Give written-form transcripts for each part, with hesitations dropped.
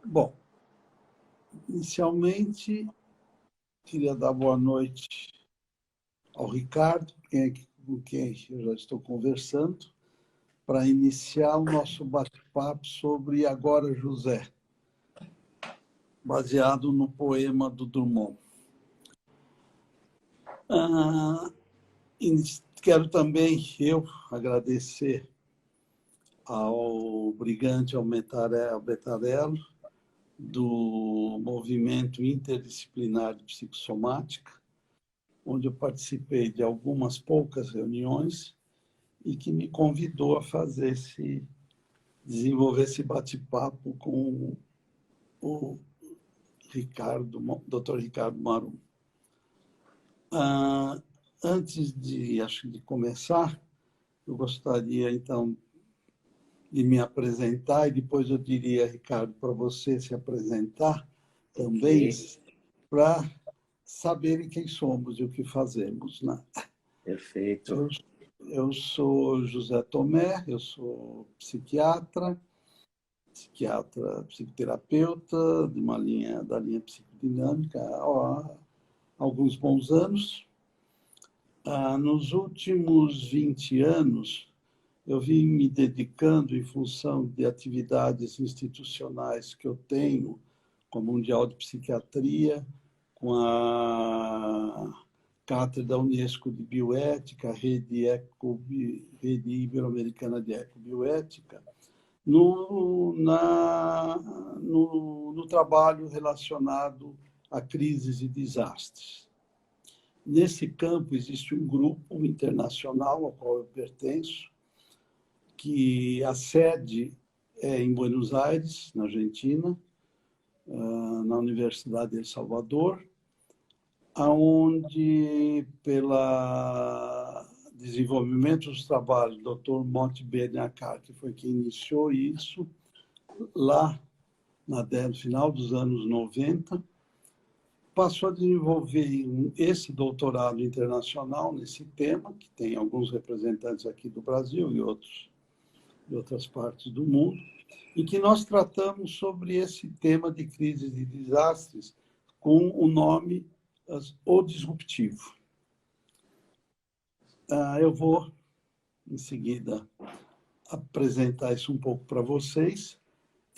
Bom, inicialmente, queria dar boa noite ao Ricardo, com quem eu já estou conversando, para iniciar o nosso bate-papo sobre Agora José, baseado no poema do Drummond. Quero também eu agradecer ao Brigante Albertarello, do Movimento Interdisciplinar de Psicossomática, onde eu participei de algumas poucas reuniões e que me convidou a desenvolver esse bate-papo com o Dr. Ricardo Marum. Antes de começar, eu gostaria, então, de me apresentar e depois eu diria, Ricardo, para você se apresentar também, para saberem quem somos e o que fazemos, né? Perfeito. Eu sou José Tomé, eu sou psiquiatra, psicoterapeuta da linha psicodinâmica há alguns bons anos. Nos últimos 20 anos, eu vim me dedicando em função de atividades institucionais que eu tenho, com a Mundial de Psiquiatria, com a Cátedra da Unesco de Bioética, Rede Ibero-Americana de Ecobioética, no trabalho relacionado a crises e desastres. Nesse campo existe um grupo internacional ao qual eu pertenço, que a sede é em Buenos Aires, na Argentina, na Universidade de El Salvador, onde, pelo desenvolvimento dos trabalhos do Dr. Monte Benacar, que foi quem iniciou isso, lá no final dos anos 90, passou a desenvolver esse doutorado internacional nesse tema, que tem alguns representantes aqui do Brasil e de outras partes do mundo, em que nós tratamos sobre esse tema de crises e desastres com o nome O Disruptivo. Eu vou, em seguida, apresentar isso um pouco para vocês.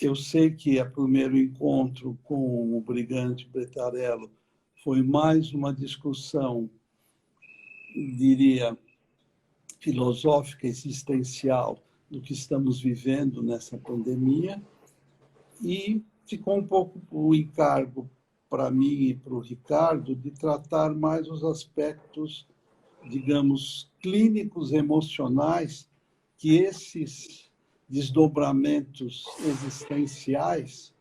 Eu sei que o primeiro encontro com o Brigante Albertarello foi mais uma discussão, diria, filosófica, existencial, do que estamos vivendo nessa pandemia, e ficou um pouco o encargo para mim e para o Ricardo de tratar mais os aspectos, digamos, clínicos, emocionais, que esses desdobramentos existenciais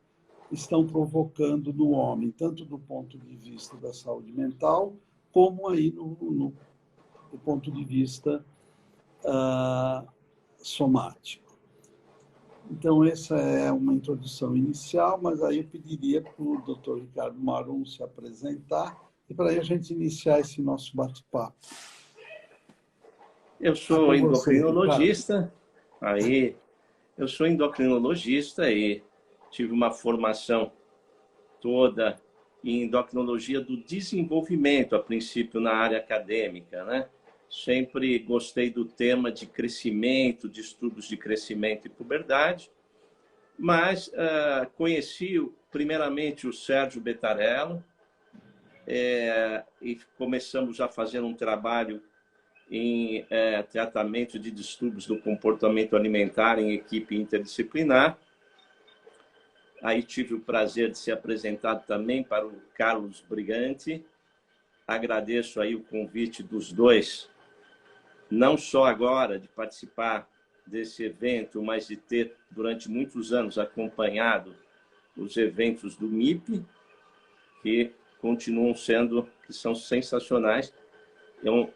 estão provocando no homem, tanto do ponto de vista da saúde mental, como aí do ponto de vista somático. Então, essa é uma introdução inicial, mas aí eu pediria para o Dr. Ricardo Marum se apresentar e para aí a gente iniciar esse nosso bate-papo. Eu sou endocrinologista, e tive uma formação toda em endocrinologia do desenvolvimento, a princípio na área acadêmica, né? Sempre gostei do tema de crescimento, de estudos de crescimento e puberdade, mas conheci primeiramente o Sérgio Bettarello e começamos a fazer um trabalho em tratamento de distúrbios do comportamento alimentar em equipe interdisciplinar. Aí tive o prazer de ser apresentado também para o Carlos Brigante. Agradeço aí o convite dos dois, não só agora de participar desse evento, mas de ter, durante muitos anos, acompanhado os eventos do MIP, que continuam que são sensacionais,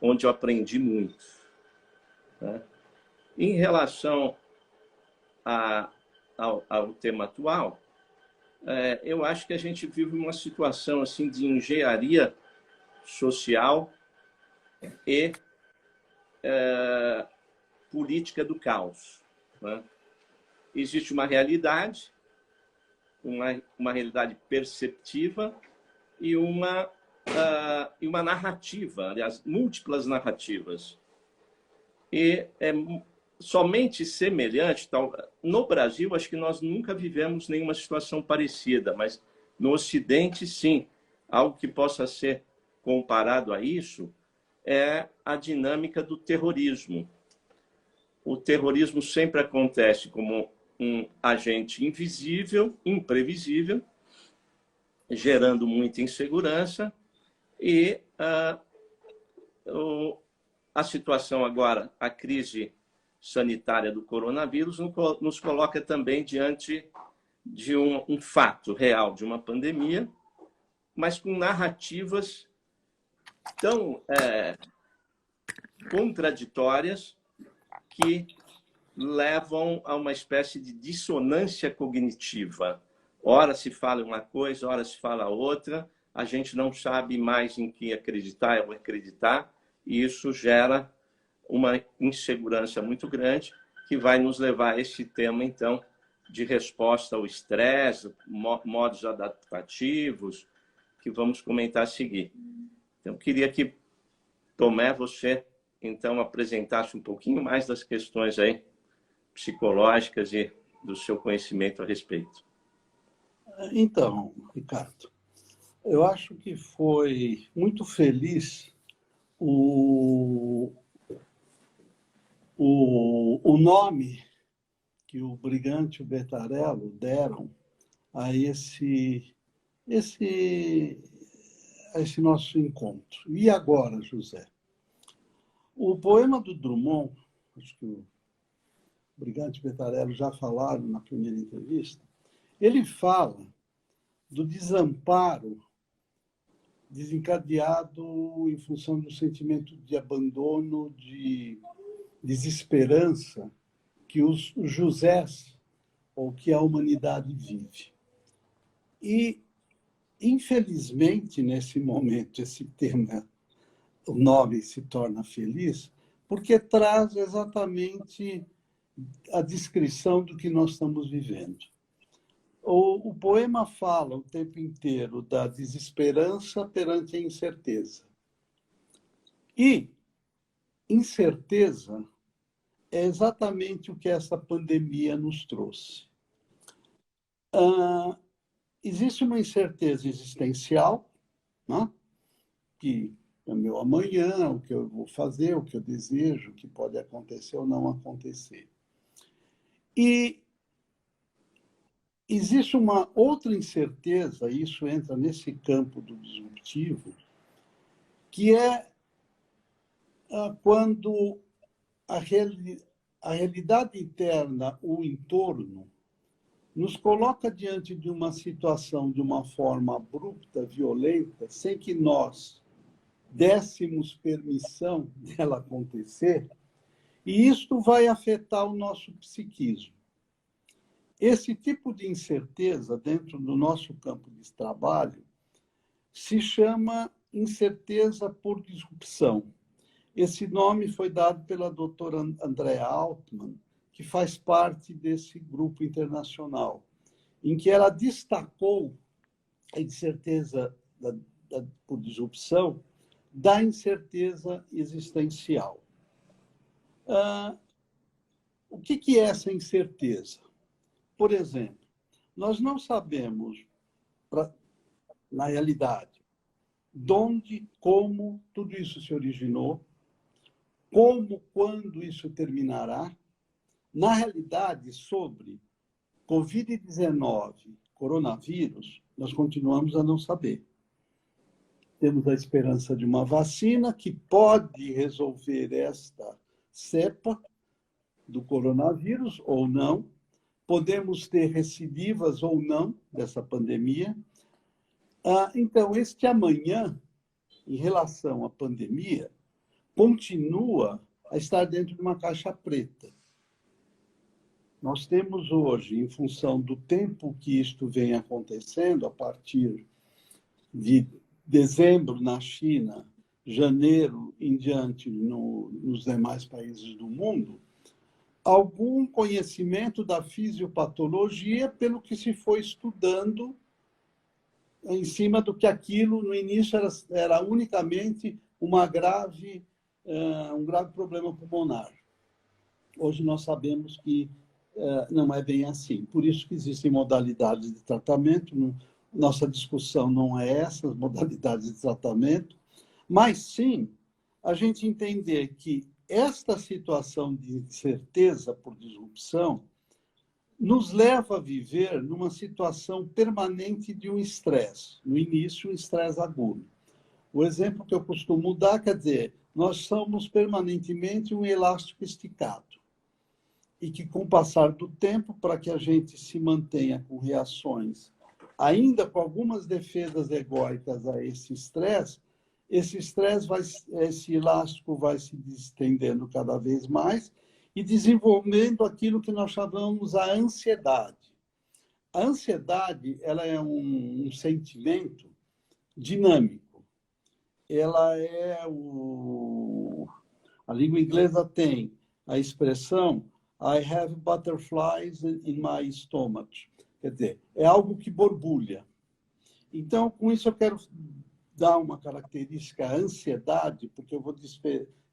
onde eu aprendi muito. Né? Em relação ao tema atual, eu acho que a gente vive uma situação assim, de engenharia social e política do caos. Né? Existe uma realidade uma realidade perceptiva e uma narrativa, aliás, múltiplas narrativas. E é somente semelhante. No Brasil, acho que nós nunca vivemos nenhuma situação parecida, mas no Ocidente, sim. Algo que possa ser comparado a isso é a dinâmica do terrorismo. O terrorismo sempre acontece como um agente invisível, imprevisível, gerando muita insegurança, e a situação agora, a crise sanitária do coronavírus, nos coloca também diante de um fato real, de uma pandemia, mas com narrativas tão contraditórias que levam a uma espécie de dissonância cognitiva. Ora se fala uma coisa, ora se fala outra, a gente não sabe mais em que acreditar ou acreditar, e isso gera uma insegurança muito grande, que vai nos levar a esse tema, então, de resposta ao estresse, modos adaptativos, que vamos comentar a seguir. Então, queria que, Tomé, você, então, apresentasse um pouquinho mais das questões aí psicológicas e do seu conhecimento a respeito. Então, Ricardo, eu acho que foi muito feliz o nome que o Brigante e o Bettarello deram a esse nosso encontro. E agora, José? O poema do Drummond, acho que o Brigante e o Bettarello já falaram na primeira entrevista, ele fala do desamparo desencadeado em função do sentimento de abandono, de desesperança que os Josés, ou que a humanidade vive. E, infelizmente, nesse momento, esse tema, o nome se torna feliz, porque traz exatamente a descrição do que nós estamos vivendo. O poema fala o tempo inteiro da desesperança perante a incerteza. E incerteza é exatamente o que essa pandemia nos trouxe. Existe uma incerteza existencial, né? Que é o meu amanhã, o que eu vou fazer, o que eu desejo, o que pode acontecer ou não acontecer. E existe uma outra incerteza, e isso entra nesse campo do disruptivo, que é quando a realidade interna, o entorno, nos coloca diante de uma situação de uma forma abrupta, violenta, sem que nós dessemos permissão dela acontecer, e isto vai afetar o nosso psiquismo. Esse tipo de incerteza, dentro do nosso campo de trabalho, se chama incerteza por disrupção. Esse nome foi dado pela doutora Andrea Altman, que faz parte desse grupo internacional, em que ela destacou a incerteza por disrupção da incerteza existencial. O que é essa incerteza? Por exemplo, nós não sabemos, na realidade, de onde, como tudo isso se originou, como, quando isso terminará. Na realidade, sobre Covid-19, coronavírus, nós continuamos a não saber. Temos a esperança de uma vacina que pode resolver esta cepa do coronavírus ou não. Podemos ter recidivas ou não dessa pandemia. Então, este amanhã, em relação à pandemia, continua a estar dentro de uma caixa preta. Nós temos hoje, em função do tempo que isto vem acontecendo, a partir de dezembro na China, janeiro em diante nos demais países do mundo, algum conhecimento da fisiopatologia pelo que se foi estudando em cima do que aquilo, no início, era unicamente um grave problema pulmonar. Hoje nós sabemos que não é bem assim. Por isso que existem modalidades de tratamento. Nossa discussão não é essas modalidades de tratamento, mas sim a gente entender que esta situação de incerteza por disrupção nos leva a viver numa situação permanente de um estresse. No início, um estresse agudo. O exemplo que eu costumo dar, quer dizer, nós somos permanentemente um elástico esticado. E que, com o passar do tempo, para que a gente se mantenha com reações, ainda com algumas defesas egóicas a esse estresse, esse elástico vai se distendendo cada vez mais e desenvolvendo aquilo que nós chamamos a ansiedade. A ansiedade, ela é um sentimento dinâmico. Ela a língua inglesa tem a expressão I have butterflies in my stomach. Quer dizer, é algo que borbulha. Então, com isso eu quero dar uma característica à ansiedade, porque eu vou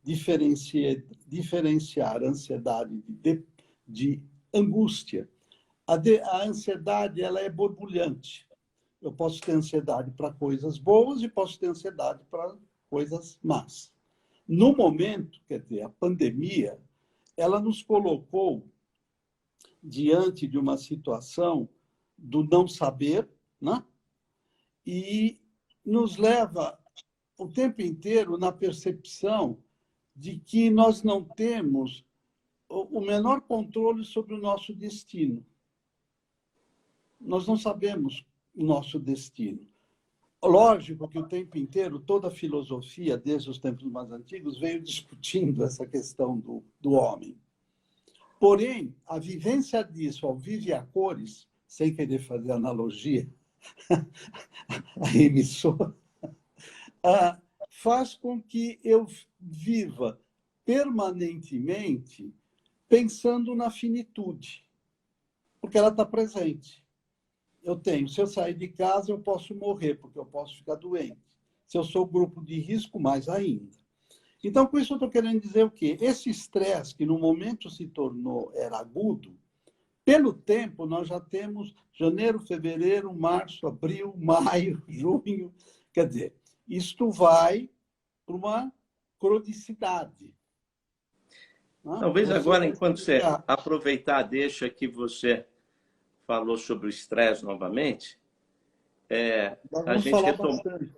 diferenciar a ansiedade de angústia. A ansiedade, ela é borbulhante. Eu posso ter ansiedade para coisas boas e posso ter ansiedade para coisas más. No momento, quer dizer, a pandemia, ela nos colocou diante de uma situação do não saber, né? E nos leva o tempo inteiro na percepção de que nós não temos o menor controle sobre o nosso destino. Nós não sabemos o nosso destino. Lógico que o tempo inteiro, toda a filosofia, desde os tempos mais antigos, veio discutindo essa questão do homem. Porém, a vivência disso ao vive a cores, sem querer fazer analogia, a emissora, faz com que eu viva permanentemente pensando na finitude, porque ela está presente. Se eu sair de casa, eu posso morrer, porque eu posso ficar doente. Se eu sou grupo de risco, mais ainda. Então, com isso eu estou querendo dizer o quê? Esse estresse, que no momento era agudo, pelo tempo nós já temos janeiro, fevereiro, março, abril, maio, junho. Quer dizer, isto vai para uma cronicidade. Talvez agora, enquanto você aproveitar, deixa que você falou sobre o estresse novamente, a gente falar bastante.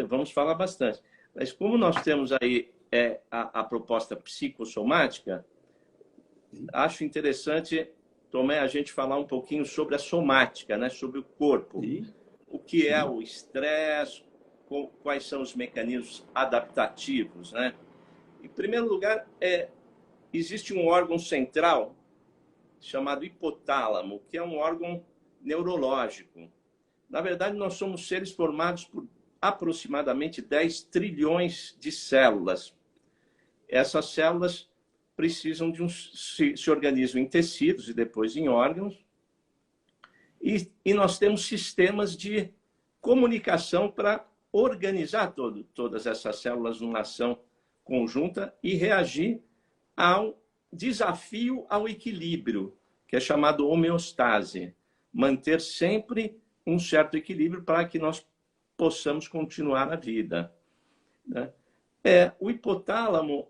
Vamos falar bastante. Mas como nós temos aí a proposta psicossomática, acho interessante, Tomé, a gente falar um pouquinho sobre a somática, né? Sobre o corpo. Sim. O que é o estresse, quais são os mecanismos adaptativos, né? Em primeiro lugar, existe um órgão central chamado hipotálamo, que é um órgão neurológico. Na verdade, nós somos seres formados por aproximadamente 10 trilhões de células. Essas células precisam se organizam em tecidos e depois em órgãos. E nós temos sistemas de comunicação para organizar todas essas células numa ação conjunta e reagir ao desafio ao equilíbrio, que é chamado homeostase. Manter sempre um certo equilíbrio para que nós possamos continuar a vida, né? O hipotálamo,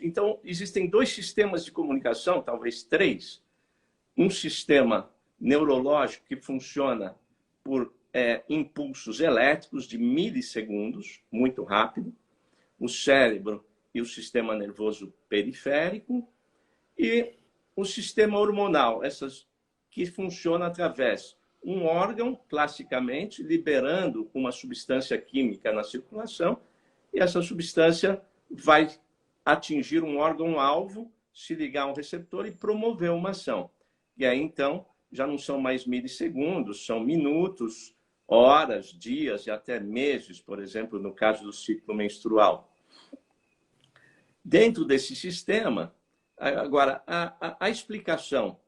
então, existem dois sistemas de comunicação, talvez três. Um sistema neurológico que funciona por impulsos elétricos de milissegundos, muito rápido. O cérebro e o sistema nervoso periférico. E o sistema hormonal, que funciona através de um órgão, classicamente, liberando uma substância química na circulação, e essa substância vai atingir um órgão-alvo, se ligar a um receptor e promover uma ação. E aí, então, já não são mais milissegundos, são minutos, horas, dias e até meses, por exemplo, no caso do ciclo menstrual. Dentro desse sistema, agora, a explicação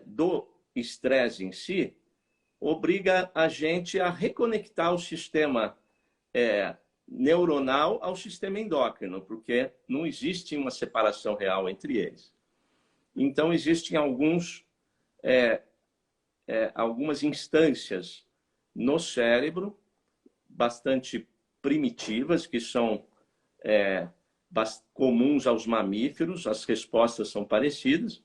do estresse em si obriga a gente a reconectar o sistema neuronal ao sistema endócrino, porque não existe uma separação real entre eles. Então, existem algumas instâncias no cérebro bastante primitivas, que são comuns aos mamíferos, as respostas são parecidas.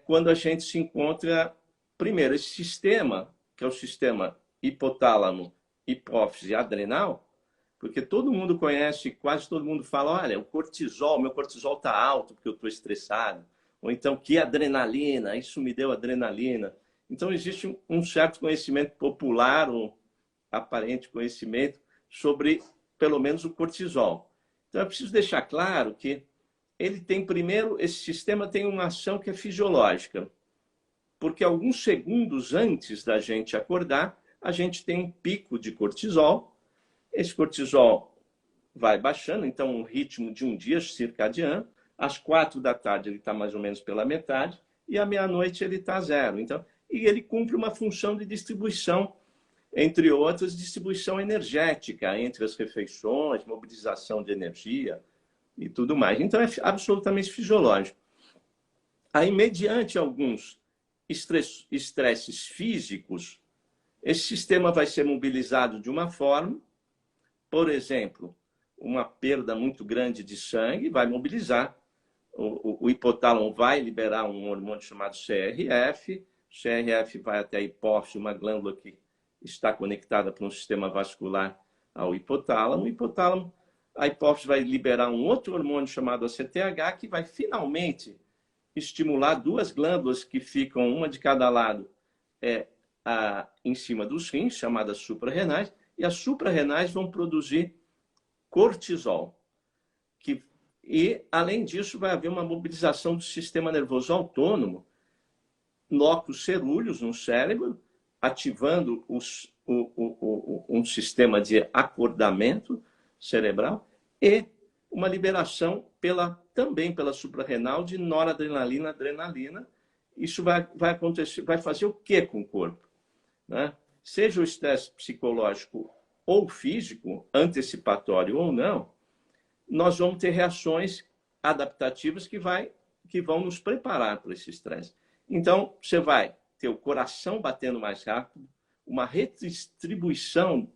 Quando a gente se encontra, primeiro, esse sistema, que é o sistema hipotálamo, hipófise, adrenal, porque todo mundo conhece, quase todo mundo fala, olha, o cortisol, meu cortisol está alto porque eu estou estressado, ou então, que adrenalina, isso me deu adrenalina. Então, existe um certo conhecimento popular, um aparente conhecimento sobre, pelo menos, o cortisol. Então, é preciso deixar claro que ele tem, primeiro, esse sistema tem uma ação que é fisiológica, porque alguns segundos antes da gente acordar, a gente tem um pico de cortisol. Esse cortisol vai baixando, então, um ritmo de um dia circadiano. Às 4 da tarde ele está mais ou menos pela metade, e à meia-noite ele está zero. Então, e ele cumpre uma função de distribuição, entre outras, distribuição energética entre as refeições, mobilização de energia e tudo mais. Então, é absolutamente fisiológico. Aí, mediante alguns estresses físicos, esse sistema vai ser mobilizado de uma forma, por exemplo, uma perda muito grande de sangue vai mobilizar, o hipotálamo vai liberar um hormônio chamado CRF, o CRF vai até a hipófise, uma glândula que está conectada para um sistema vascular ao hipotálamo. O hipotálamo, a hipófise vai liberar um outro hormônio chamado ACTH, que vai finalmente estimular duas glândulas que ficam uma de cada lado em cima dos rins, chamadas suprarrenais, e as suprarrenais vão produzir cortisol. E, além disso, vai haver uma mobilização do sistema nervoso autônomo, locos cerúleos no cérebro, ativando um sistema de acordamento cerebral e uma liberação também pela suprarrenal de noradrenalina, adrenalina. Isso vai acontecer, vai fazer o que com o corpo? Né? Seja o estresse psicológico ou físico, antecipatório ou não, nós vamos ter reações adaptativas que vão nos preparar para esse estresse. Então, você vai ter o coração batendo mais rápido, uma redistribuição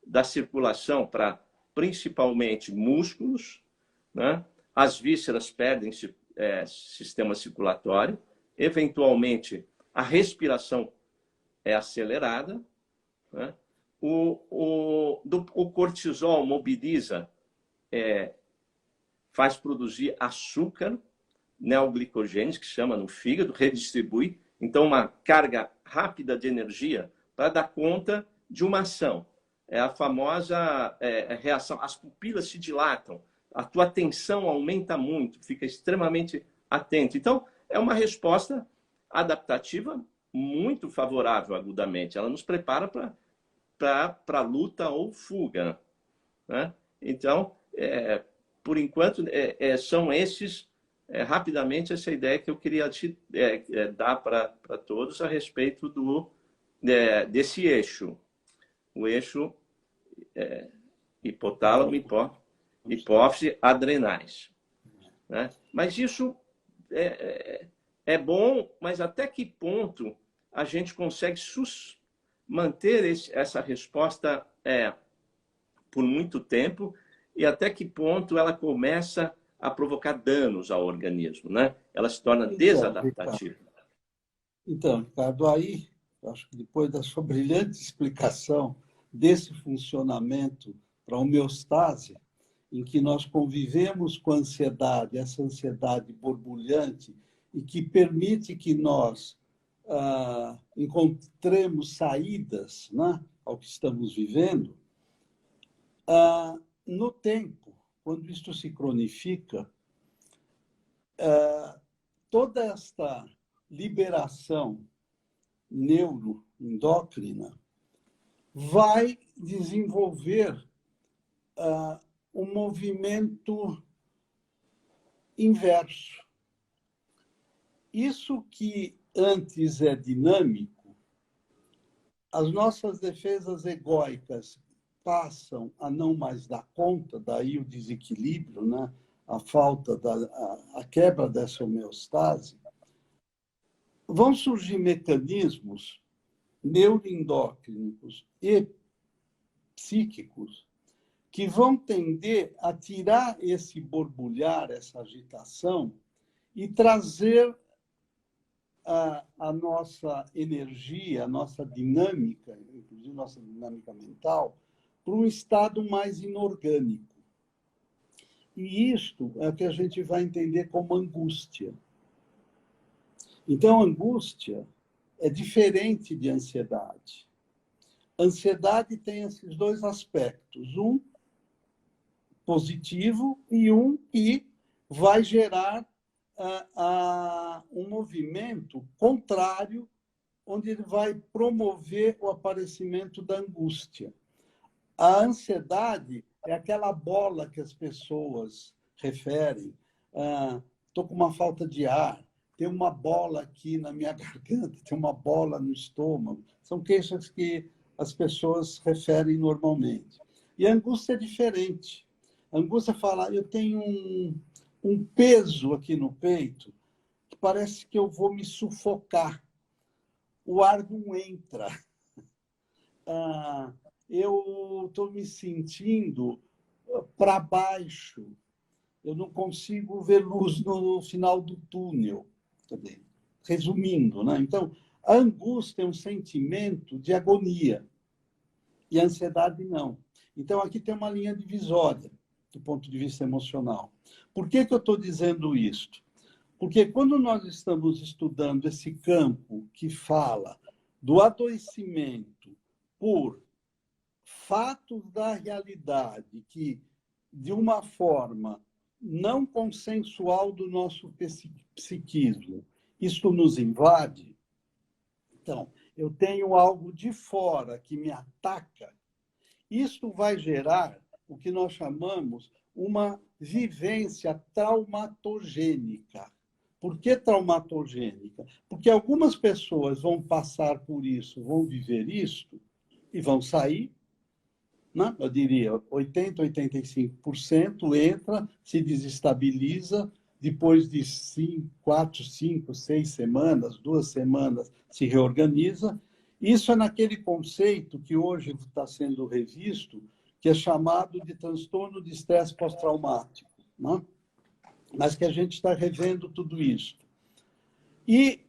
da circulação para principalmente músculos, né? As vísceras perdem sistema circulatório, eventualmente a respiração é acelerada, né? O cortisol mobiliza, faz produzir açúcar, neoglicogênios, que chama no fígado, redistribui. Então, uma carga rápida de energia para dar conta de uma ação. É a famosa reação. As pupilas se dilatam, a tua atenção aumenta muito, fica extremamente atento. Então, é uma resposta adaptativa muito favorável agudamente. Ela nos prepara para luta ou fuga, né? Então, por enquanto, são esses, rapidamente, essa ideia que eu queria dar para todos a respeito desse eixo. O eixo hipotálamo, hipófise, adrenais. Né? Mas isso é bom, mas até que ponto a gente consegue manter essa resposta por muito tempo e até que ponto ela começa a provocar danos ao organismo, né? Ela se torna desadaptativa. Então, Ricardo, aí, acho que depois da sua brilhante explicação desse funcionamento para a homeostase, em que nós convivemos com a ansiedade, essa ansiedade borbulhante, e que permite que nós encontremos saídas, né, ao que estamos vivendo, no tempo, quando isto se cronifica, toda esta liberação neuroendócrina vai desenvolver um movimento inverso. Isso que antes é dinâmico, as nossas defesas egóicas passam a não mais dar conta, daí o desequilíbrio, né? A falta a quebra dessa homeostase. Vão surgir mecanismos neuroendócrinos e psíquicos que vão tender a tirar esse borbulhar, essa agitação, e trazer a nossa energia, a nossa dinâmica, inclusive nossa dinâmica mental, para um estado mais inorgânico. E isto é o que a gente vai entender como angústia. Então, angústia é diferente de ansiedade. Ansiedade tem esses dois aspectos, um positivo e um que vai gerar um movimento contrário, onde ele vai promover o aparecimento da angústia. A ansiedade é aquela bola que as pessoas referem. Estou com uma falta de ar, tem uma bola aqui na minha garganta, tem uma bola no estômago. São queixas que as pessoas referem normalmente. E a angústia é diferente. A angústia fala, eu tenho um peso aqui no peito que parece que eu vou me sufocar. O ar não entra. Eu estou me sentindo para baixo. Eu não consigo ver luz no final do túnel. Resumindo, né? Então, a angústia é um sentimento de agonia e a ansiedade não. Então, aqui tem uma linha divisória do ponto de vista emocional. Por que eu estou dizendo isto? Porque quando nós estamos estudando esse campo que fala do adoecimento por fatos da realidade que, de uma forma não consensual do nosso psiquismo, isto nos invade, então, eu tenho algo de fora que me ataca, isto vai gerar o que nós chamamos uma vivência traumatogênica. Por que traumatogênica? Porque algumas pessoas vão passar por isso, vão viver isso e vão sair, né? Eu diria 80%, 85% entra, se desestabiliza, depois de 4, 5, 6 semanas, 2 semanas, se reorganiza. Isso é naquele conceito que hoje está sendo revisto, que é chamado de transtorno de estresse pós-traumático, né? Mas que a gente está revendo tudo isso. E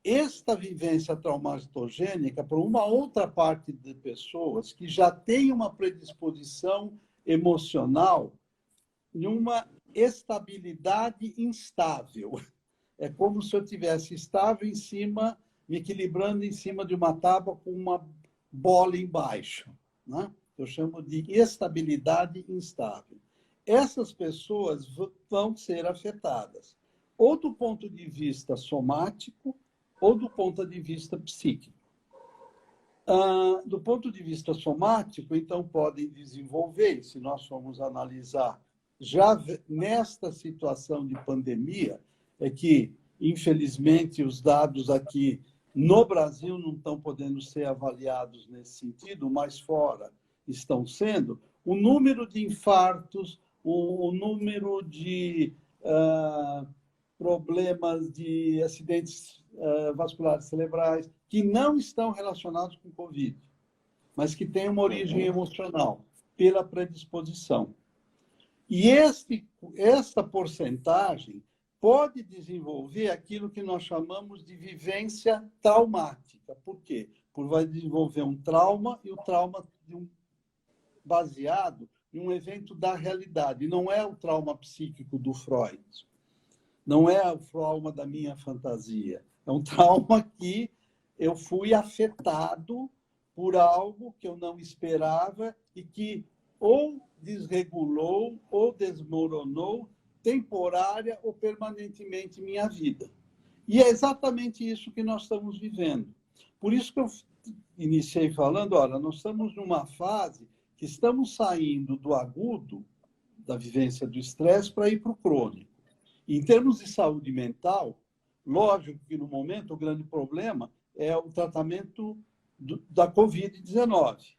esta vivência traumatogênica, para uma outra parte de pessoas que já tem uma predisposição emocional em uma estabilidade instável. É como se eu tivesse estável em cima, me equilibrando em cima de uma tábua com uma bola embaixo, né? Eu chamo de estabilidade instável. Essas pessoas vão ser afetadas, ou do ponto de vista somático, ou do ponto de vista psíquico. Do ponto de vista somático, então, podem desenvolver, se nós formos analisar, já nesta situação de pandemia, é que, infelizmente, os dados aqui no Brasil não estão podendo ser avaliados nesse sentido, mas fora estão sendo, o número de infartos, o número de problemas de acidentes vasculares cerebrais que não estão relacionados com Covid, mas que têm uma origem emocional, pela predisposição. E esta porcentagem pode desenvolver aquilo que nós chamamos de vivência traumática. Por quê? Porque vai desenvolver um trauma, e o trauma baseado em um evento da realidade. Não é o trauma psíquico do Freud. Não é o trauma da minha fantasia. É um trauma que eu fui afetado por algo que eu não esperava e que ou desregulou ou desmoronou temporária ou permanentemente minha vida. E é exatamente isso que nós estamos vivendo. Por isso que eu iniciei falando, olha, nós estamos numa fase que estamos saindo do agudo, da vivência do estresse, para ir para o crônico. Em termos de saúde mental, lógico que no momento o grande problema é o tratamento da Covid-19.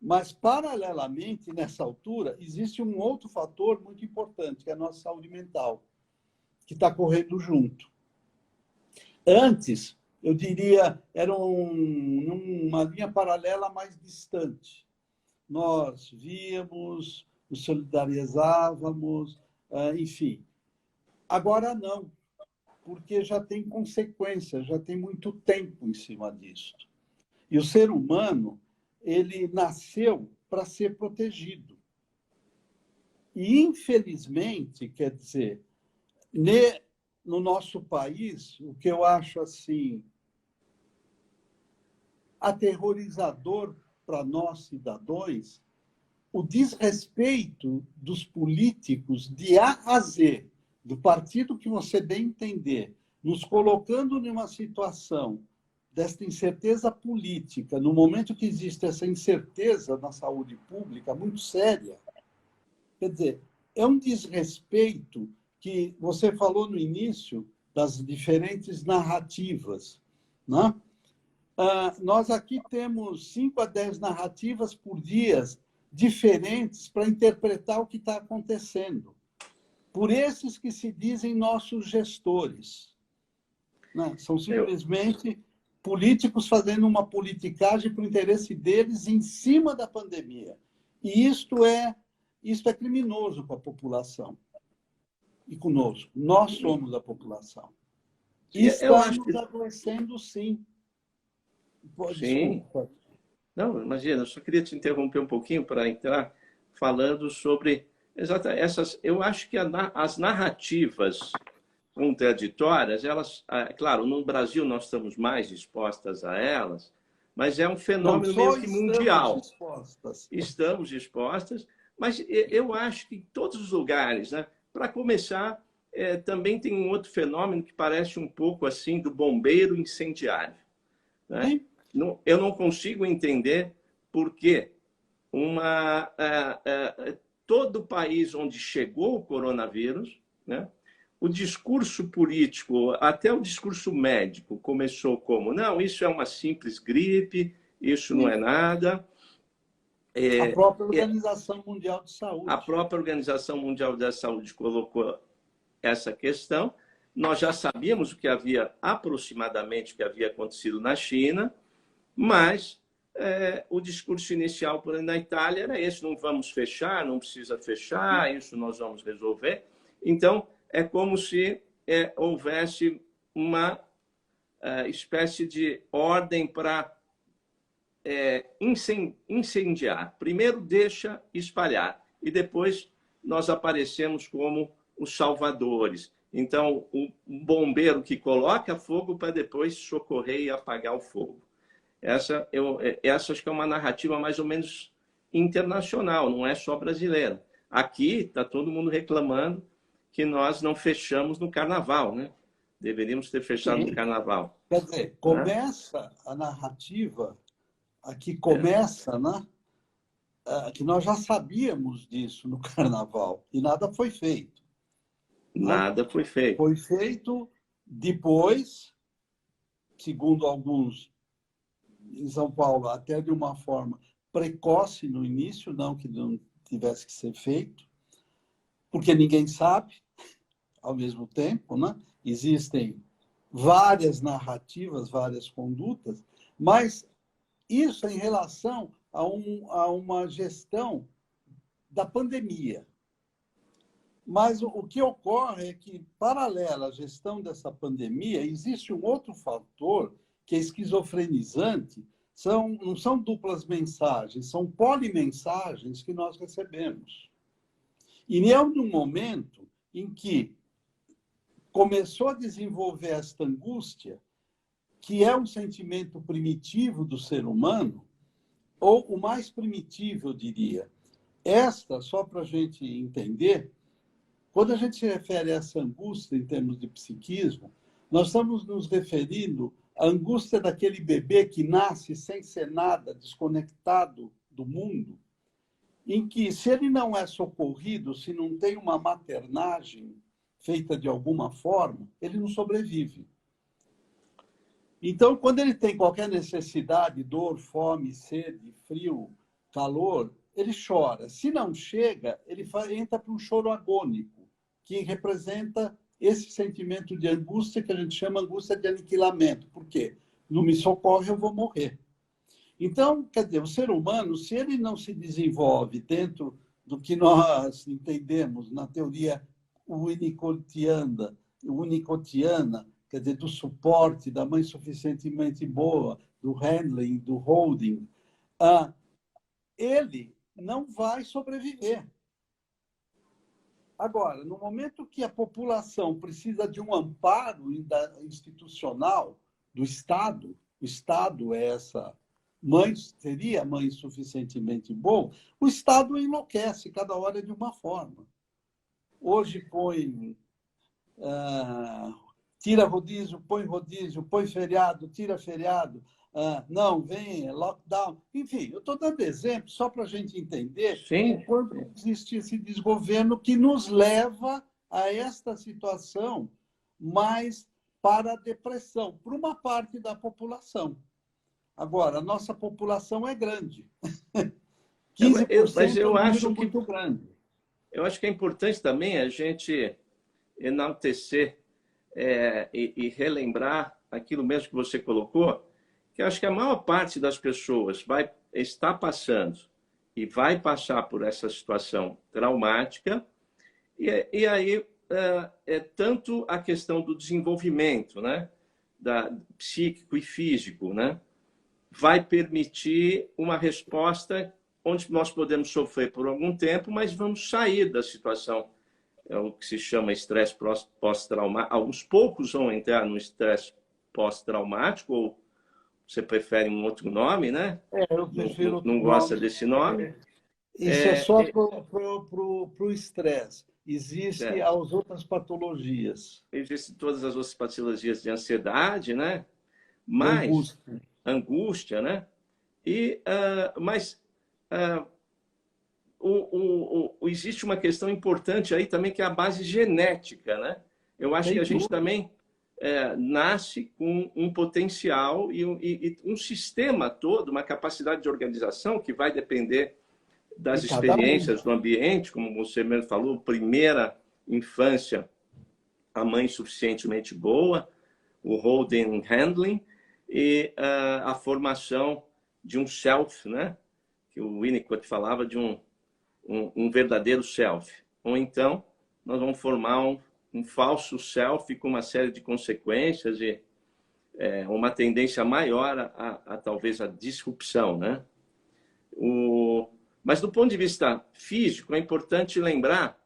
Mas, paralelamente, nessa altura, existe um outro fator muito importante, que é a nossa saúde mental, que está correndo junto. Antes, eu diria, era uma linha paralela mais distante. Nós víamos, nos solidarizávamos, enfim. Agora não, porque já tem consequências, já tem muito tempo em cima disso. E o ser humano, ele nasceu para ser protegido. E, infelizmente, quer dizer, no nosso país, o que eu acho assim aterrorizador para nós, cidadãos, o desrespeito dos políticos de A a Z, do partido que você bem entender, nos colocando numa situação desta incerteza política, no momento que existe essa incerteza na saúde pública muito séria. Quer dizer, é um desrespeito que você falou no início das diferentes narrativas, né? Nós aqui temos 5 a 10 narrativas por dia diferentes para interpretar o que está acontecendo, por esses que se dizem nossos gestores. Né? São simplesmente políticos fazendo uma politicagem para o interesse deles em cima da pandemia. E isto é criminoso com a população e conosco. Nós somos a população. E estamos adoecendo, sim. Sim. Desculpa. Não, imagina, eu só queria te interromper um pouquinho para entrar falando sobre essas. Eu acho que as narrativas contraditórias, elas, claro, no Brasil nós estamos mais expostas a elas, mas é um fenômeno meio que mundial. Estamos expostas, mas eu acho que em todos os lugares, né? Para começar, também tem um outro fenômeno que parece um pouco assim do bombeiro incendiário, né? Eu não consigo entender por que todo país onde chegou o coronavírus, né, o discurso político, até o discurso médico, começou como: não, isso é uma simples gripe, isso não é nada. A própria Organização Mundial de Saúde. A própria Organização Mundial da Saúde colocou essa questão. Nós já sabíamos aproximadamente o que havia acontecido na China, mas o discurso inicial, por exemplo, na Itália era esse: não vamos fechar, não precisa fechar, isso nós vamos resolver. Então, é como se houvesse uma espécie de ordem para incendiar. Primeiro deixa espalhar e depois nós aparecemos como os salvadores. Então, o bombeiro que coloca fogo para depois socorrer e apagar o fogo. Essa acho que é uma narrativa mais ou menos internacional, não é só brasileira. Aqui está todo mundo reclamando que nós não fechamos no carnaval, né? Deveríamos ter fechado no carnaval. Quer dizer, começa a narrativa, aqui começa, né? Que nós já sabíamos disso no carnaval e nada foi feito. Nada foi feito. Foi feito depois, segundo alguns em São Paulo, até de uma forma precoce no início, não que não tivesse que ser feito, porque ninguém sabe, ao mesmo tempo, né? Existem várias narrativas, várias condutas, mas isso em relação a uma gestão da pandemia. Mas o que ocorre é que, paralelo à gestão dessa pandemia, existe um outro fator que é esquizofrenizante. Não são duplas mensagens, são polimensagens que nós recebemos. E é um momento em que começou a desenvolver esta angústia, que é um sentimento primitivo do ser humano, ou o mais primitivo, eu diria. Só para a gente entender, quando a gente se refere a essa angústia em termos de psiquismo, nós estamos nos referindo à angústia daquele bebê que nasce sem ser nada, desconectado do mundo, em que, se ele não é socorrido, se não tem uma maternagem feita de alguma forma, ele não sobrevive. Então, quando ele tem qualquer necessidade, dor, fome, sede, frio, calor, ele chora. Se não chega, ele entra para um choro agônico, que representa esse sentimento de angústia que a gente chama angústia de aniquilamento. Por quê? Não me socorre, eu vou morrer. Então, quer dizer, o ser humano, se ele não se desenvolve dentro do que nós entendemos na teoria winnicottiana, quer dizer, do suporte, da mãe suficientemente boa, do handling, do holding, ele não vai sobreviver. Agora, no momento que a população precisa de um amparo institucional do Estado, o Estado é essa mãe, seria a mãe suficientemente boa, o Estado enlouquece cada hora de uma forma. Hoje põe, tira rodízio, põe feriado, tira feriado, não, vem, lockdown. Enfim, eu estou dando exemplo só para a gente entender o quanto existe esse desgoverno que nos leva a esta situação mais para a depressão, para uma parte da população. Agora, a nossa população é grande. 15% mas eu é um acho número que, muito grande. eu acho que é importante também a gente enaltecer e relembrar aquilo mesmo que você colocou, que eu acho que a maior parte das pessoas vai estar passando e vai passar por essa situação traumática, e aí é tanto a questão do desenvolvimento, né, psíquico e físico, né, vai permitir uma resposta onde nós podemos sofrer por algum tempo, mas vamos sair da situação. É o que se chama estresse pós-traumático. Alguns poucos vão entrar no estresse pós-traumático, ou você prefere um outro nome, né? Eu prefiro outro não gosta nome. desse nome? Isso é só para o estresse. Existem Certo. as outras patologias. Existem todas as outras patologias de ansiedade, né? De Mas angústia. angústia, né? Mas existe uma questão importante aí também, que é a base genética, né? Eu acho que a gente também nasce com um potencial e um sistema todo, uma capacidade de organização que vai depender das experiências do ambiente, como você mesmo falou, primeira infância, a mãe suficientemente boa, o holding handling e a formação de um self, né? Que o Winnicott falava de um verdadeiro self. Ou então, nós vamos formar um falso self com uma série de consequências e uma tendência maior talvez a disrupção, né? Mas do ponto de vista físico, é importante lembrar,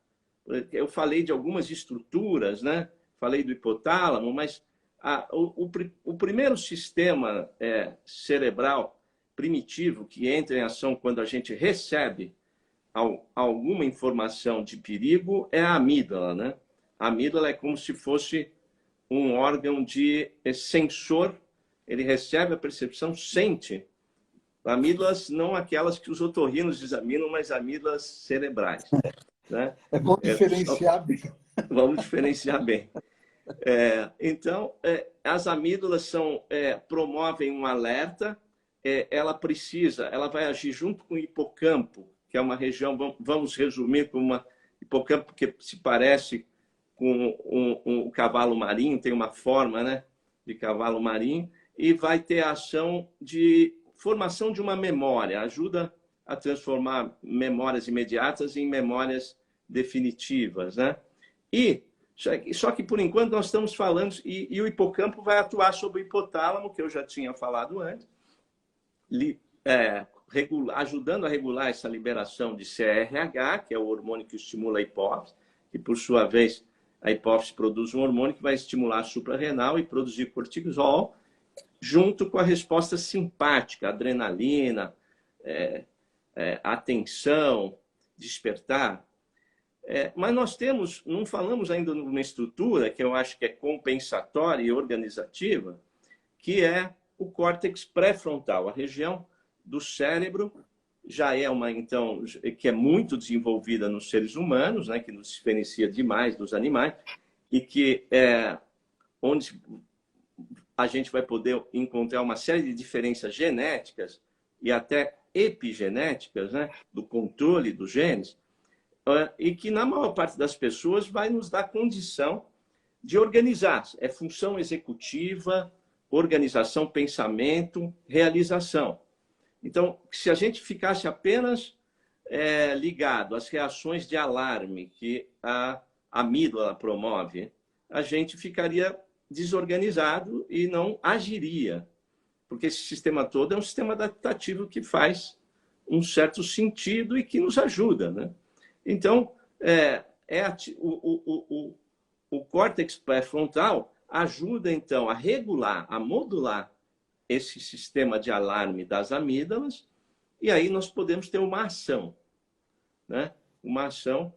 eu falei de algumas estruturas, né? Falei do hipotálamo, mas o primeiro sistema cerebral primitivo que entra em ação quando a gente recebe alguma informação de perigo é a amígdala, né? A amígdala é como se fosse um órgão de sensor, ele recebe a percepção, sente. Amígdalas não aquelas que os otorrinos examinam, mas amígdalas cerebrais, né? É bom diferenciar bem. Vamos diferenciar bem. Então, as amígdalas promovem um alerta, ela vai agir junto com o hipocampo, que é uma região, vamos resumir como uma hipocampo que se parece com um cavalo marinho, tem uma forma, né, de cavalo marinho, e vai ter a ação de formação de uma memória, ajuda a transformar memórias imediatas em memórias definitivas, né? Só que, por enquanto, nós estamos falando, e o hipocampo vai atuar sobre o hipotálamo, que eu já tinha falado antes, ajudando a regular essa liberação de CRH, que é o hormônio que estimula a hipófise, e, por sua vez, a hipófise produz um hormônio que vai estimular a suprarrenal e produzir cortisol, junto com a resposta simpática, adrenalina, atenção, despertar. Mas nós não falamos ainda numa estrutura que eu acho que é compensatória e organizativa, que é o córtex pré-frontal, a região do cérebro já é que é muito desenvolvida nos seres humanos, né, que nos diferencia demais dos animais, e que onde a gente vai poder encontrar uma série de diferenças genéticas e até epigenéticas, né, do controle dos genes, e que na maior parte das pessoas vai nos dar condição de organizar. É função executiva, organização, pensamento, realização. Então, se a gente ficasse apenas ligado às reações de alarme que a amígdala promove, a gente ficaria desorganizado e não agiria, porque esse sistema todo é um sistema adaptativo que faz um certo sentido e que nos ajuda, né? Então, o córtex pré-frontal ajuda, então, a regular, a modular esse sistema de alarme das amígdalas, e aí nós podemos ter uma ação, né? Uma ação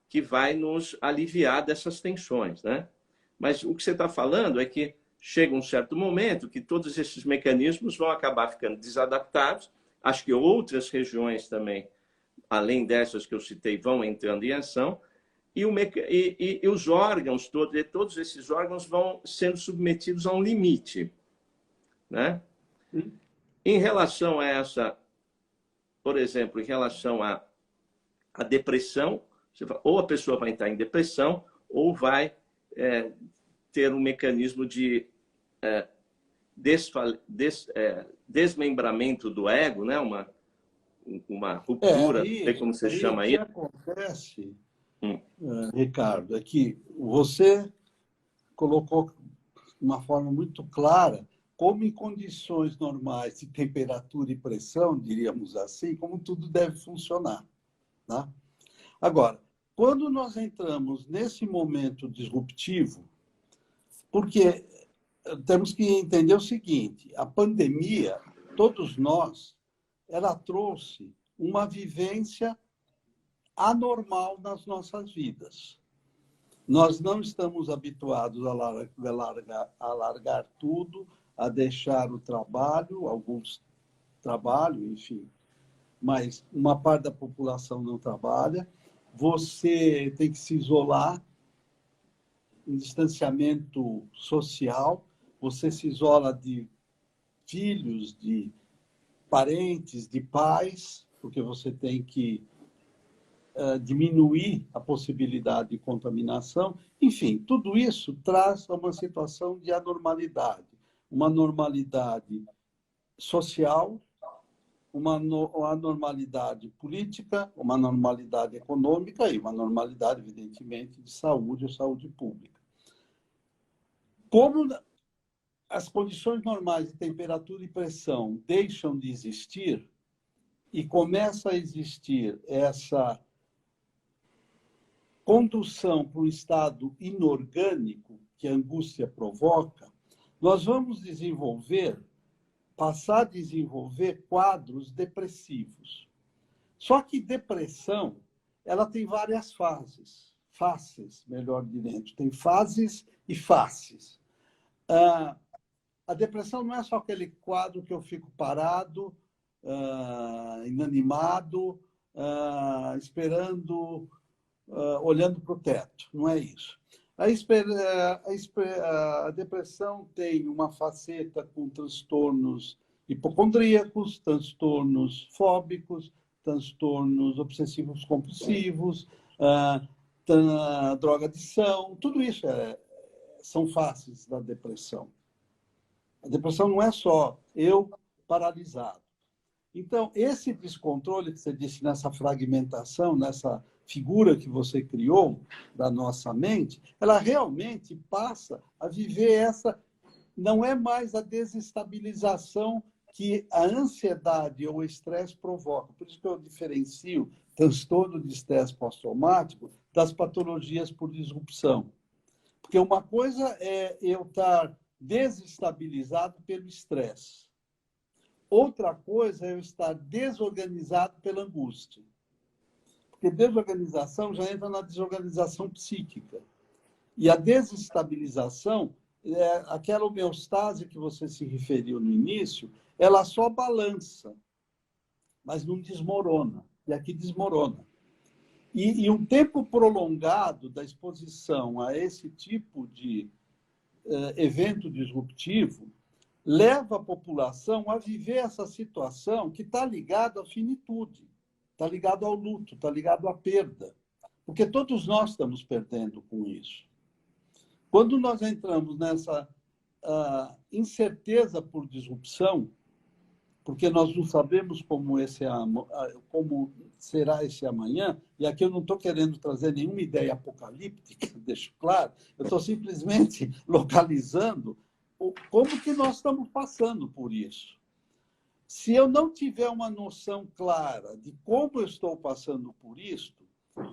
que vai nos aliviar dessas tensões, né? Mas o que você está falando é que chega um certo momento que todos esses mecanismos vão acabar ficando desadaptados. Acho que outras regiões também, além dessas que eu citei, vão entrando em ação, e os órgãos, todos esses órgãos vão sendo submetidos a um limite, né? Em relação a essa, por exemplo, em relação à depressão, ou a pessoa vai entrar em depressão, ou vai ter um mecanismo de desmembramento do ego, né? Uma ruptura, não sei como você chama aí. O que acontece, Ricardo, é que você colocou de uma forma muito clara como em condições normais de temperatura e pressão, diríamos assim, como tudo deve funcionar, tá? Agora, quando nós entramos nesse momento disruptivo, porque temos que entender o seguinte, a pandemia, todos nós, ela trouxe uma vivência anormal nas nossas vidas. Nós não estamos habituados a largar tudo, a deixar o trabalho, alguns trabalham, enfim, mas uma parte da população não trabalha. Você tem que se isolar, em distanciamento social, você se isola de filhos, de parentes, de pais, porque você tem que diminuir a possibilidade de contaminação. Enfim, tudo isso traz uma situação de anormalidade, uma normalidade social, uma anormalidade política, uma normalidade econômica e uma normalidade, evidentemente, de saúde ou saúde pública. Como as condições normais de temperatura e pressão deixam de existir e começa a existir essa condução para um estado inorgânico que a angústia provoca, nós vamos passar a desenvolver quadros depressivos. Só que depressão, ela tem várias faces, melhor dizendo, tem fases e faces. A depressão não é só aquele quadro que eu fico parado, inanimado, esperando, olhando para o teto. Não é isso. A depressão tem uma faceta com transtornos hipocondríacos, transtornos fóbicos, transtornos obsessivos compulsivos, drogadição, tudo isso são faces da depressão. A depressão não é só eu paralisado. Então, esse descontrole que você disse nessa fragmentação, nessa figura que você criou da nossa mente, ela realmente passa a viver essa... Não é mais a desestabilização que a ansiedade ou o estresse provoca. Por isso que eu diferencio transtorno de estresse pós-traumático das patologias por disrupção. Porque uma coisa é eu estar desestabilizado pelo estresse. Outra coisa é eu estar desorganizado pela angústia. Porque desorganização já entra na desorganização psíquica. E a desestabilização, aquela homeostase que você se referiu no início, ela só balança, mas não desmorona. E aqui desmorona. E um tempo prolongado da exposição a esse tipo de evento disruptivo leva a população a viver essa situação que está ligada à finitude, está ligado ao luto, está ligado à perda. Porque todos nós estamos perdendo com isso. Quando nós entramos nessa incerteza por disrupção, porque nós não sabemos como será esse amanhã, e aqui eu não estou querendo trazer nenhuma ideia apocalíptica, deixo claro, eu estou simplesmente localizando como que nós estamos passando por isso. Se eu não tiver uma noção clara de como eu estou passando por isso,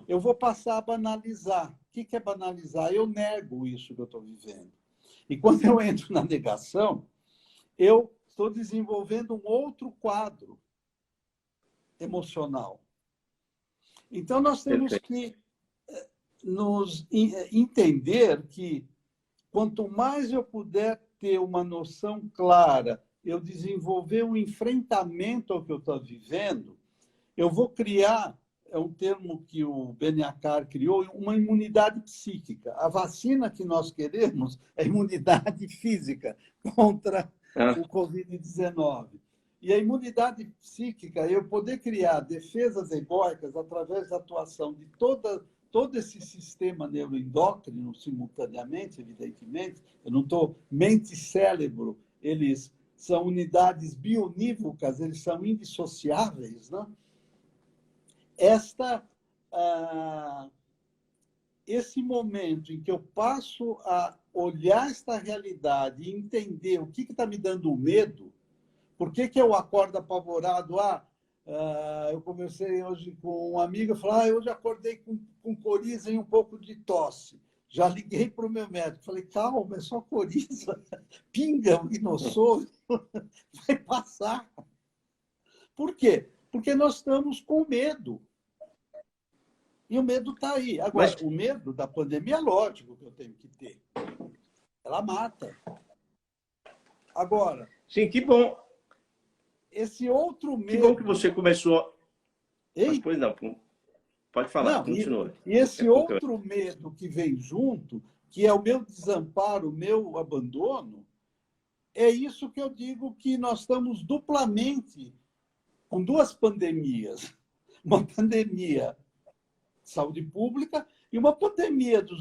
eu vou passar a banalizar. O que é banalizar? Eu nego isso que eu estou vivendo. E quando eu entro na negação, eu estou desenvolvendo um outro quadro emocional. Então, nós temos que nos entender que quanto mais eu puder ter uma noção clara, eu desenvolver um enfrentamento ao que eu estou vivendo, eu vou criar, é um termo que o Beniacar criou, uma imunidade psíquica. A vacina que nós queremos é imunidade física contra o Covid-19. E a imunidade psíquica é eu poder criar defesas egóicas através da atuação de todo esse sistema neuroendócrino simultaneamente, evidentemente. Eu não estou... Mente e cérebro, eles são unidades bionívocas, eles são indissociáveis, né? Esse momento em que eu passo a olhar esta realidade e entender o que está me dando medo, por que eu acordo apavorado? Eu conversei hoje com um amigo e falei, hoje acordei com coriza e um pouco de tosse. Já liguei para o meu médico, falei, calma, é só coriza, pinga o rinossoro, vai passar. Por quê? Porque nós estamos com medo. E o medo está aí. Agora, o medo da pandemia é lógico que eu tenho que ter. Ela mata. Agora... Sim, que bom. Esse outro medo... Que bom que você começou... Ei? Mas, pois não, pode falar, continua. E esse outro medo que vem junto, que é o meu desamparo, o meu abandono, é isso que eu digo que nós estamos duplamente com duas pandemias. Uma pandemia de saúde pública e uma pandemia que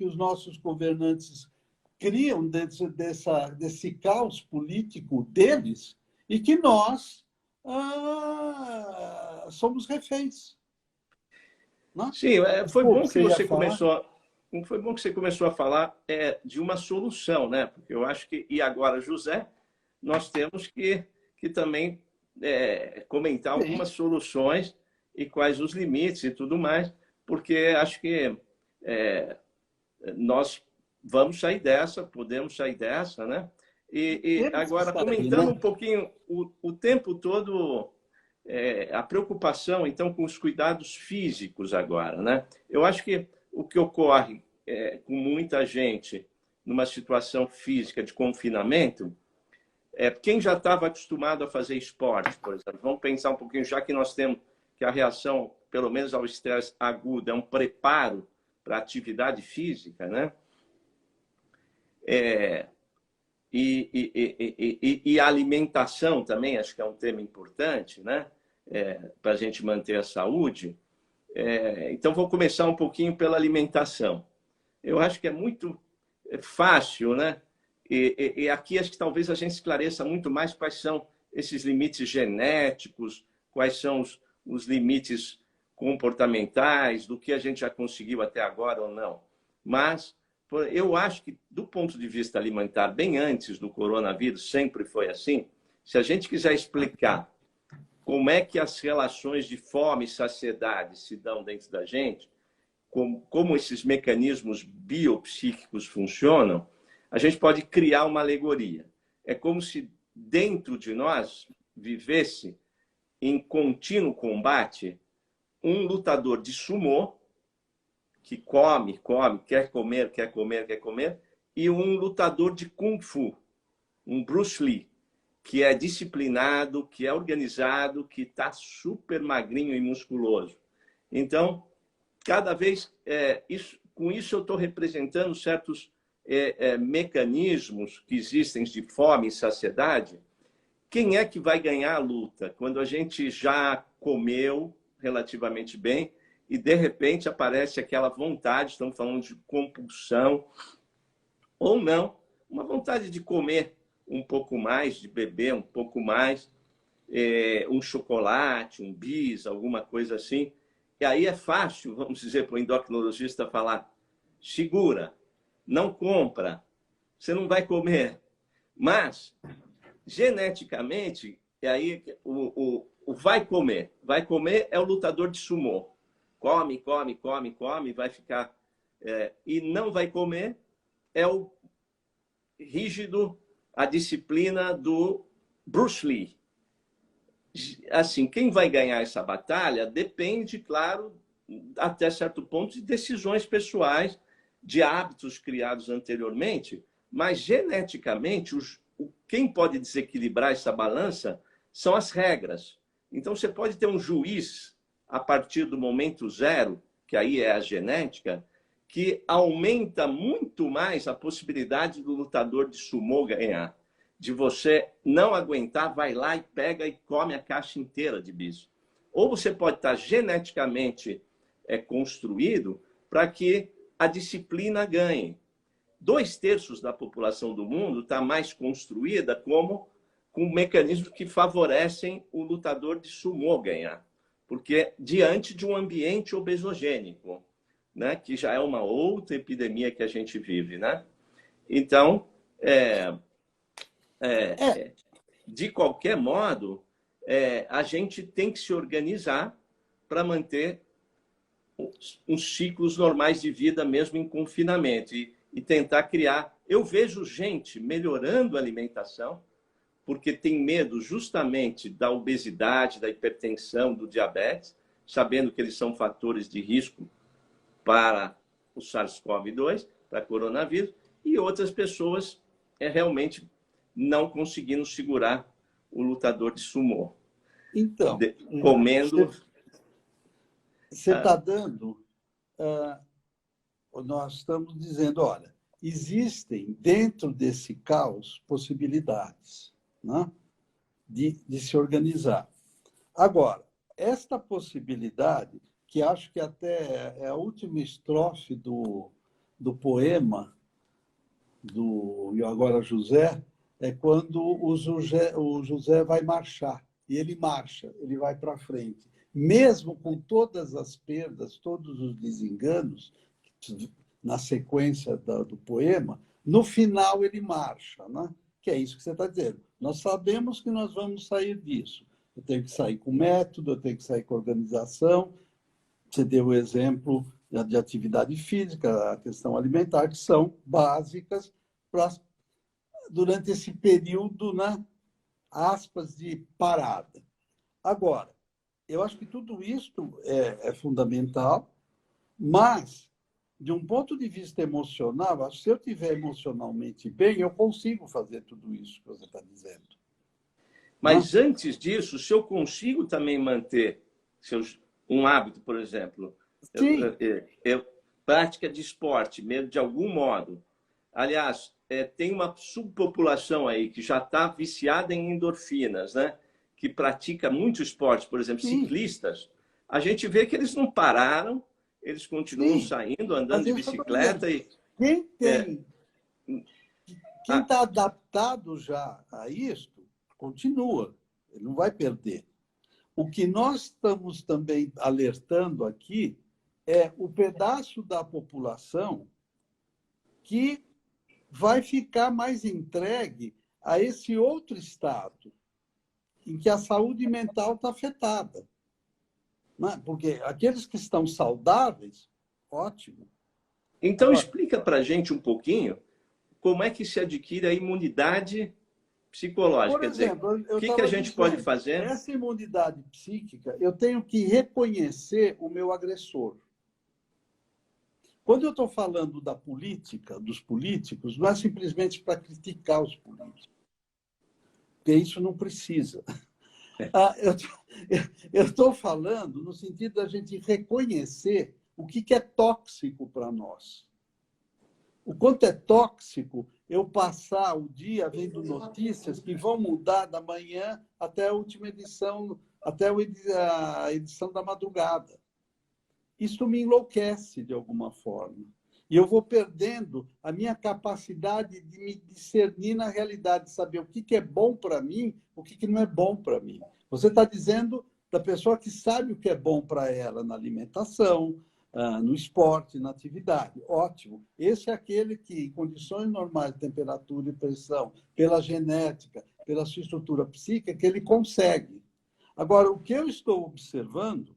os nossos governantes criam desse caos político deles e que nós somos reféns. Não? Sim, foi bom que você começou. Foi bom que você começou a falar de uma solução, né? Porque eu acho que e agora, José, nós temos que também comentar algumas soluções e quais os limites e tudo mais, porque acho que nós vamos sair dessa, podemos sair dessa, né? E agora, comentando um pouquinho, o tempo todo, a preocupação, então, com os cuidados físicos agora, né? Eu acho que o que ocorre com muita gente numa situação física de confinamento, quem já estava acostumado a fazer esporte, por exemplo, vamos pensar um pouquinho, já que nós temos que a reação, pelo menos ao estresse agudo, é um preparo para a atividade física, né? E a alimentação também, acho que é um tema importante, né? Para a gente manter a saúde. Então, vou começar um pouquinho pela alimentação. Eu acho que é muito fácil, né? E aqui acho que talvez a gente esclareça muito mais quais são esses limites genéticos, quais são os limites comportamentais, do que a gente já conseguiu até agora ou não. Mas eu acho que, do ponto de vista alimentar, bem antes do coronavírus, sempre foi assim. Se a gente quiser explicar como é que as relações de fome e saciedade se dão dentro da gente, como esses mecanismos biopsíquicos funcionam, a gente pode criar uma alegoria. É como se dentro de nós vivesse em contínuo combate um lutador de sumô, que come, quer comer, quer comer, quer comer, e um lutador de Kung Fu, um Bruce Lee, que é disciplinado, que é organizado, que está super magrinho e musculoso. Então, cada vez, com isso eu estou representando certos mecanismos que existem de fome e saciedade. Quem é que vai ganhar a luta? Quando a gente já comeu relativamente bem e, de repente, aparece aquela vontade, estamos falando de compulsão, ou não, uma vontade de comer um pouco mais, de beber um pouco mais, um chocolate, um bis, alguma coisa assim. E aí é fácil, vamos dizer, para o endocrinologista falar, segura, não compra, você não vai comer. Mas, geneticamente, e aí o vai comer é o lutador de sumô. Come, come, come, come, vai ficar... e não vai comer é o rígido, a disciplina do Bruce Lee. Assim, quem vai ganhar essa batalha depende, claro, até certo ponto, de decisões pessoais, de hábitos criados anteriormente, mas geneticamente, quem pode desequilibrar essa balança são as regras. Então, você pode ter um juiz, a partir do momento zero, que aí é a genética, que aumenta muito mais a possibilidade do lutador de sumô ganhar. De você não aguentar, vai lá e pega e come a caixa inteira de bis. Ou você pode estar geneticamente construído para que a disciplina ganhe. 2/3 da população do mundo está mais construída com mecanismos que favorecem o lutador de sumô ganhar. Porque diante de um ambiente obesogênico, né, que já é uma outra epidemia que a gente vive, né? Então, de qualquer modo, a gente tem que se organizar para manter uns ciclos normais de vida, mesmo em confinamento, e tentar criar. Eu vejo gente melhorando a alimentação, porque tem medo justamente da obesidade, da hipertensão, do diabetes, sabendo que eles são fatores de risco para o SARS-CoV-2, para coronavírus, e outras pessoas realmente não segurar o lutador de sumô. Então, comendo... Você está dando... nós estamos dizendo, olha, existem dentro desse caos possibilidades, né, de se organizar. Agora, esta possibilidade, que acho que até é a última estrofe do poema do E Agora José, é quando o José vai marchar, e ele marcha, ele vai para frente. Mesmo com todas as perdas, todos os desenganos, na sequência do poema, no final ele marcha, né? Que é isso que você está dizendo. Nós sabemos que nós vamos sair disso. Eu tenho que sair com método, eu tenho que sair com organização. Você deu o exemplo de atividade física, a questão alimentar, que são básicas durante esse período, né, aspas, de parada. Agora, eu acho que tudo isso é fundamental, mas, de um ponto de vista emocional, se eu estiver emocionalmente bem, eu consigo fazer tudo isso que você está dizendo. Mas, antes disso, se eu consigo também manter um hábito, por exemplo, prática de esporte, mesmo de algum modo. Aliás, tem uma subpopulação aí que já está viciada em endorfinas, né? Que pratica muito esporte, por exemplo, ciclistas. A gente vê que eles não pararam, eles continuam saindo, andando de bicicleta. Quem está adaptado já a isso, continua, ele não vai perder. O que nós estamos também alertando aqui é o pedaço da população que vai ficar mais entregue a esse outro estado, em que a saúde mental está afetada. Porque aqueles que estão saudáveis, ótimo. Então, explica para a gente um pouquinho como é que se adquire a imunidade psicológica. Por exemplo, o que a gente pode fazer? Essa imunidade psíquica, eu tenho que reconhecer o meu agressor. Quando eu estou falando da política, dos políticos, não é simplesmente para criticar os políticos, porque isso não precisa. Eu estou falando no sentido da gente reconhecer o que é tóxico para nós. O quanto é tóxico eu passar o dia vendo notícias que vão mudar da manhã até a última edição, até a edição da madrugada. Isso me enlouquece de alguma forma. E eu vou perdendo a minha capacidade de me discernir na realidade, saber o que é bom para mim, o que não é bom para mim. Você está dizendo da pessoa que sabe o que é bom para ela na alimentação, no esporte, na atividade. Ótimo. Esse é aquele que, em condições normais de temperatura e pressão, pela genética, pela sua estrutura psíquica, que ele consegue. Agora, o que eu estou observando,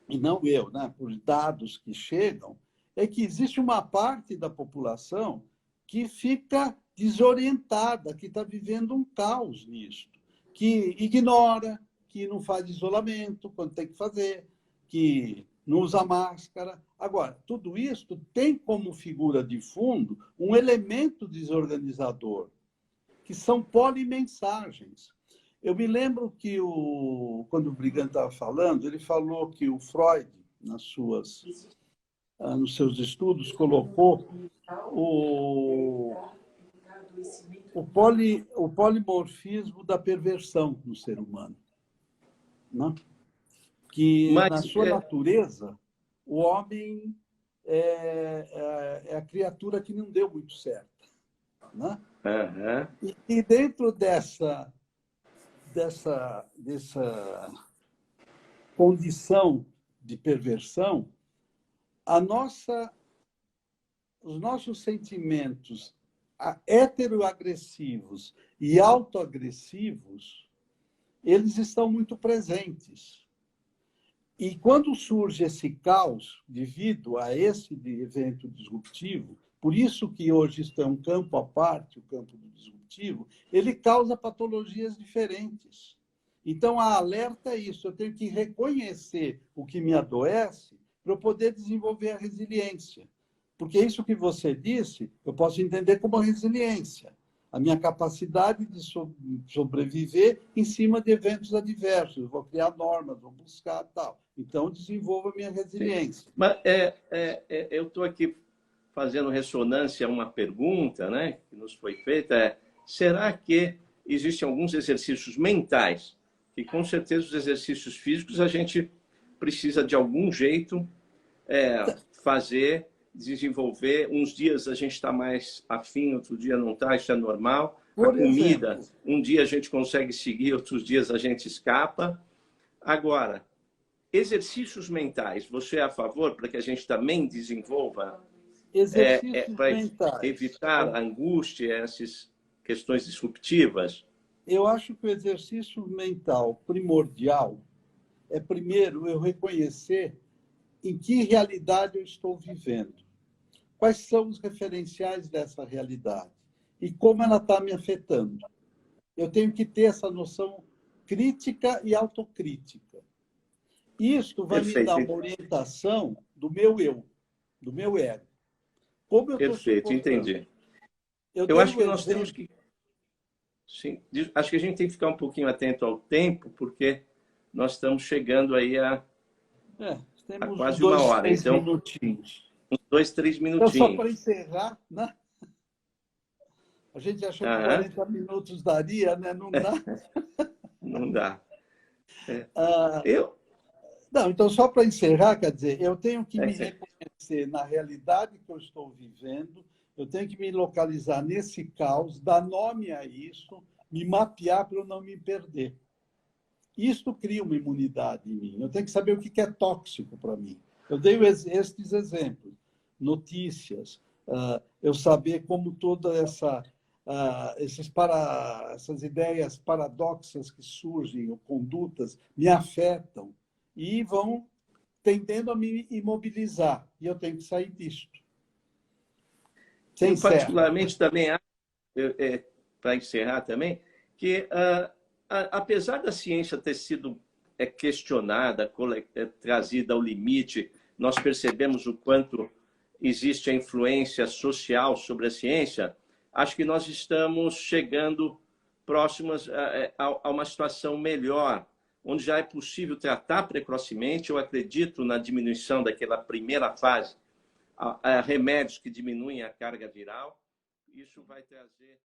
e não eu, né, por dados que chegam, é que existe uma parte da população que fica desorientada, que está vivendo um caos nisso, que ignora, que não faz isolamento quando tem que fazer, que não usa máscara. Agora, tudo isso tem como figura de fundo um elemento desorganizador, que são polimensagens. Eu me lembro que, quando o Brigant estava falando, ele falou que o Freud, nos seus estudos, colocou o polimorfismo da perversão no ser humano. Né? Que, na sua natureza, o homem é a criatura que não deu muito certo. Né? Uhum. E dentro dessa condição de perversão, os nossos sentimentos heteroagressivos e autoagressivos, eles estão muito presentes. E quando surge esse caos devido a esse evento disruptivo, por isso que hoje isso é um campo à parte, o campo do disruptivo, ele causa patologias diferentes. Então, a alerta é isso, eu tenho que reconhecer o que me adoece para eu poder desenvolver a resiliência. Porque isso que você disse, eu posso entender como resiliência. A minha capacidade de sobreviver em cima de eventos adversos. Eu vou criar normas, vou buscar tal. Então, desenvolvo a minha resiliência. Sim. Mas eu estou aqui fazendo ressonância a uma pergunta, né, que nos foi feita. Será que existem alguns exercícios mentais que, com certeza, os exercícios físicos a gente precisa, de algum jeito, fazer, desenvolver? Uns dias a gente está mais afim, outro dia não está, isso é normal. A comida, um dia a gente consegue seguir, outros dias a gente escapa. Agora, exercícios mentais, você é a favor para que a gente também desenvolva? Exercícios mentais. Para evitar a angústia, essas questões disruptivas? Eu acho que o exercício mental primordial é, primeiro, eu reconhecer em que realidade eu estou vivendo. Quais são os referenciais dessa realidade? E como ela está me afetando? Eu tenho que ter essa noção crítica e autocrítica. Isso vai me dar uma orientação do meu eu, do meu ego. Como eu Perfeito, entendi. Eu acho que nós temos que... Sim, acho que a gente tem que ficar um pouquinho atento ao tempo, porque nós estamos chegando aí a quase uma hora. Então, minutinhos. Uns 2, 3 minutinhos. Então, só para encerrar, né? A gente achou que 40 minutos daria, né? Não dá. Não dá. Não, então, só para encerrar, quer dizer, eu tenho que me reconhecer na realidade que eu estou vivendo, eu tenho que me localizar nesse caos, dar nome a isso, me mapear para eu não me perder. Isso cria uma imunidade em mim. Eu tenho que saber o que é tóxico para mim. Eu dei estes exemplos. Notícias, eu saber como toda essas ideias paradoxas que surgem, ou condutas, me afetam e vão tendendo a me imobilizar. E eu tenho que sair disto. Eu, particularmente, também acho, para encerrar também, que apesar da ciência ter sido questionada, trazida ao limite, nós percebemos o quanto existe a influência social sobre a ciência. Acho que nós estamos chegando próximos a uma situação melhor onde já é possível tratar precocemente, eu acredito na diminuição daquela primeira fase, remédios que diminuem a carga viral. Isso vai trazer